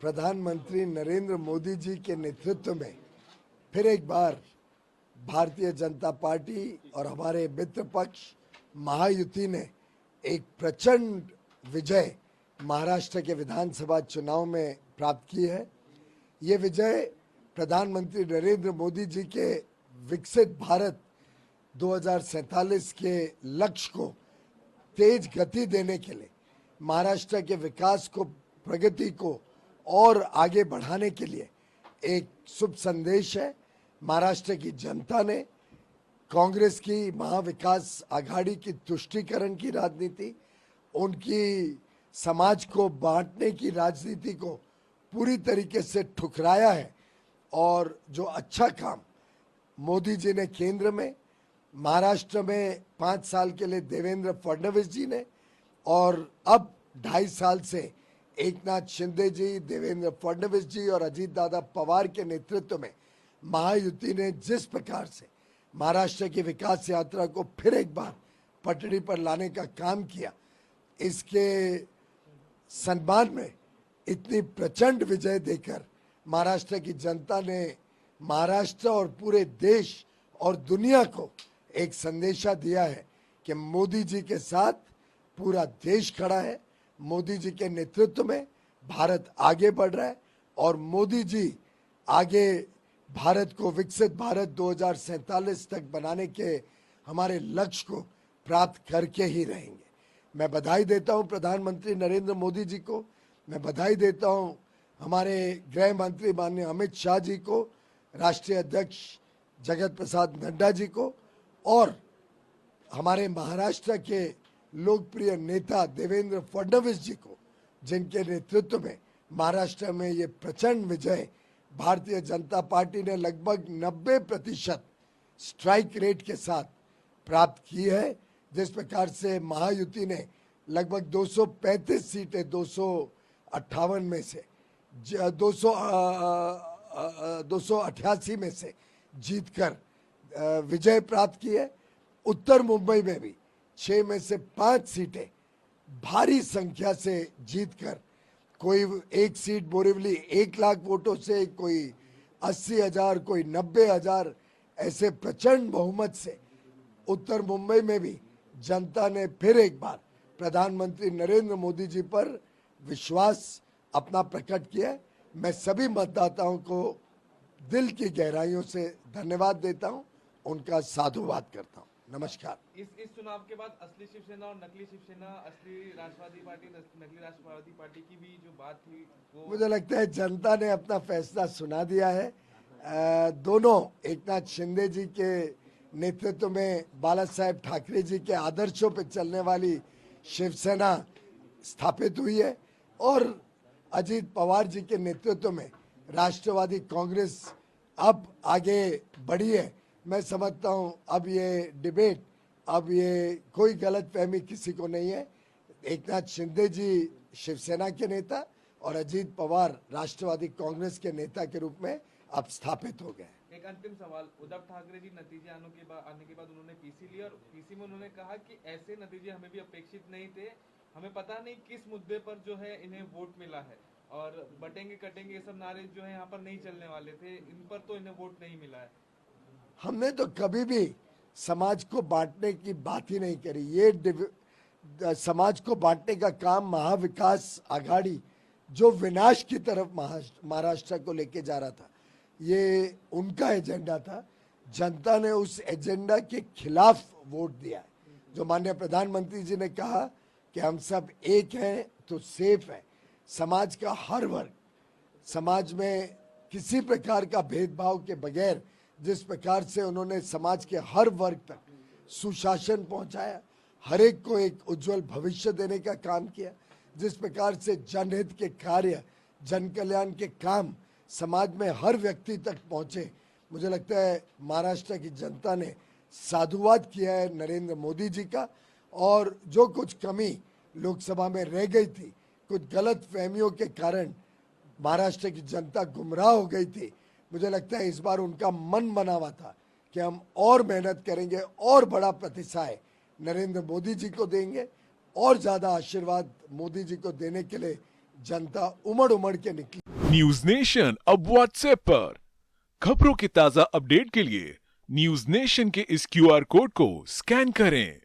प्रधानमंत्री नरेंद्र मोदी जी के नेतृत्व में फिर एक बार भारतीय जनता पार्टी और हमारे मित्र पक्ष महायुति ने एक प्रचंड विजय महाराष्ट्र के विधानसभा चुनाव में प्राप्त की है। ये विजय प्रधानमंत्री नरेंद्र मोदी जी के विकसित भारत 2047 के लक्ष्य को तेज गति देने के लिए, महाराष्ट्र के विकास को, प्रगति को और आगे बढ़ाने के लिए एक शुभ संदेश है। महाराष्ट्र की जनता ने कांग्रेस की महाविकास आघाड़ी की तुष्टीकरण की राजनीति, उनकी समाज को बांटने की राजनीति को पूरी तरीके से ठुकराया है और जो अच्छा काम मोदी जी ने केंद्र में, महाराष्ट्र में 5 साल के लिए देवेंद्र फडणवीस जी ने और अब 2.5 साल से एकनाथ शिंदे जी, देवेंद्र फडणवीस जी और अजीत दादा पवार के नेतृत्व में महायुति ने जिस प्रकार से महाराष्ट्र की विकास यात्रा को फिर एक बार पटरी पर लाने का काम किया, इसके सम्मान में इतनी प्रचंड विजय देकर महाराष्ट्र की जनता ने महाराष्ट्र और पूरे देश और दुनिया को एक संदेशा दिया है कि मोदी जी के साथ पूरा देश खड़ा है। मोदी जी के नेतृत्व में भारत आगे बढ़ रहा है और मोदी जी आगे भारत को विकसित भारत 2047 तक बनाने के हमारे लक्ष्य को प्राप्त करके ही रहेंगे। मैं बधाई देता हूं प्रधानमंत्री नरेंद्र मोदी जी को, मैं बधाई देता हूं हमारे गृह मंत्री माननीय अमित शाह जी को, राष्ट्रीय अध्यक्ष जगत प्रसाद नड्डा जी को और हमारे महाराष्ट्र के लोकप्रिय नेता देवेंद्र फडणवीस जी को, जिनके नेतृत्व में महाराष्ट्र में ये प्रचंड विजय भारतीय जनता पार्टी ने लगभग 90% स्ट्राइक रेट के साथ प्राप्त की है। जिस प्रकार से महायुति ने लगभग 235 सीटें 258 में से 288 में से जीतकर विजय प्राप्त की है। उत्तर मुंबई में भी 6 में से 5 सीटें भारी संख्या से जीतकर, कोई एक सीट बोरीवली 1 लाख वोटों से, कोई 80,000, कोई 90,000, ऐसे प्रचंड बहुमत से उत्तर मुंबई में भी जनता ने फिर एक बार प्रधानमंत्री नरेंद्र मोदी जी पर विश्वास अपना प्रकट किया। मैं सभी मतदाताओं को दिल की गहराइयों से धन्यवाद देता हूं, उनका साधुवाद करता हूं। नमस्कार। इस चुनाव के बाद असली शिवसेना और नकली शिवसेना, असली राष्ट्रवादी पार्टी, नकली राष्ट्रवादी पार्टी की भी जो बात थी वो, मुझे लगता है जनता ने अपना फैसला सुना दिया है। दोनों एकनाथ शिंदे जी के नेतृत्व में बाला साहेब ठाकरे जी के आदर्शों पर चलने वाली शिवसेना स्थापित हुई है और अजीत पवार जी के नेतृत्व में राष्ट्रवादी कांग्रेस अब आगे बढ़ी है। मैं समझता हूं अब ये डिबेट, अब ये कोई गलत फहमी किसी को नहीं है। एकनाथ शिंदे जी शिवसेना के नेता और अजीत पवार राष्ट्रवादी कांग्रेस के नेता के रूप में अब स्थापित हो गए। एक अंतिम सवाल, उद्धव ठाकरे जी नतीजे आने के बाद उन्होंने पीसी लिया और पीसी में उन्होंने कहा कि ऐसे नतीजे हमें भी अपेक्षित नहीं थे, हमें पता नहीं किस मुद्दे पर जो है इन्हें वोट मिला है और बटेंगे कटेंगे ये सब नारे जो है यहाँ पर नहीं चलने वाले थे, इन पर तो इन्हें वोट नहीं मिला है। हमने तो कभी भी समाज को बांटने की बात ही नहीं करी। ये समाज को बांटने का काम महाविकास आघाड़ी जो विनाश की तरफ महाराष्ट्र को लेके जा रहा था, ये उनका एजेंडा था। जनता ने उस एजेंडा के खिलाफ वोट दिया है। जो माननीय प्रधानमंत्री जी ने कहा कि हम सब एक हैं तो सेफ है। समाज का हर वर्ग, समाज में किसी प्रकार का भेदभाव के बगैर जिस प्रकार से उन्होंने समाज के हर वर्ग तक सुशासन पहुंचाया, हर एक को एक उज्जवल भविष्य देने का काम किया, जिस प्रकार से जनहित के कार्य, जन कल्याण के काम समाज में हर व्यक्ति तक पहुंचे, मुझे लगता है महाराष्ट्र की जनता ने साधुवाद किया है नरेंद्र मोदी जी का। और जो कुछ कमी लोकसभा में रह गई थी, कुछ गलत फहमियों के कारण महाराष्ट्र की जनता गुमराह हो गई थी, मुझे लगता है इस बार उनका मन बना हुआ था कि हम और मेहनत करेंगे और बड़ा प्रतिसाद नरेंद्र मोदी जी को देंगे और ज़्यादा आशीर्वाद मोदी जी को देने के लिए जनता उमड़ उमड़ के निकली। न्यूज नेशन अब व्हाट्सएप पर खबरों के ताजा अपडेट के लिए न्यूज नेशन के इस क्यूआर कोड को स्कैन करें।